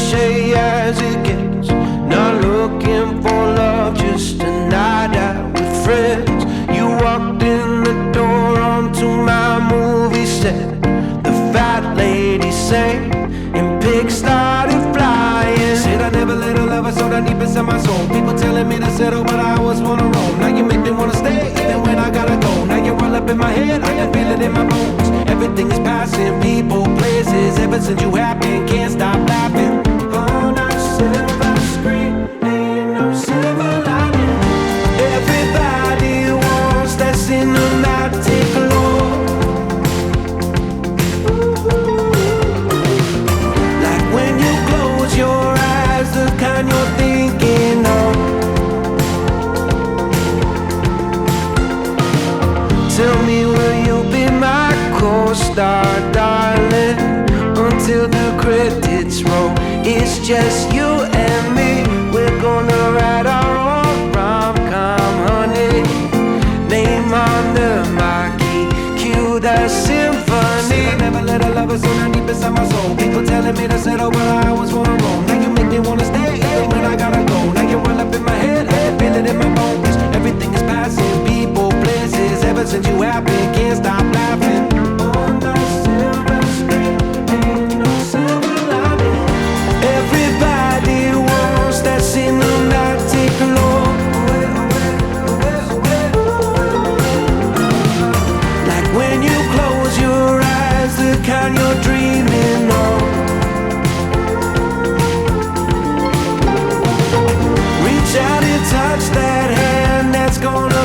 cliche as it gets. Not looking for love, just a night out with friends. You walked in the door onto my movie set. The fat lady sang and pigs started flying. Said I never let a lover so that deep inside my soul. People telling me to settle, but I always wanna roam. Now you make me wanna stay, even when I gotta go. Now you're all up in my head, I can feel it in my bones. Everything is passing, people, places. Ever since you happened, can't stop laughing. On a silver screen, ain't no silver lining. Everybody wants that cinematic glow. Like when you close your eyes, the kind you're thinking of. Tell me, will you be my co-star, darling? Until the credits roll, it's just you and me. We're gonna write our own rom-com, honey. Name on the marquee, cue the symphony. I never let a lover so down deep inside my soul. People telling me to settle, but I always wanna roam. Now you make me wanna stay, even when I gotta go. Now you're all up in my head, I feel it in my bones. Everything is passing, people, places. Ever since you happened, can't stop laughing. On the silver screen, ain't no silver lining. Everybody wants that cinematic glow. Like when you close your eyes, the kind you're dreaming of. Reach out and touch that hand that's gonna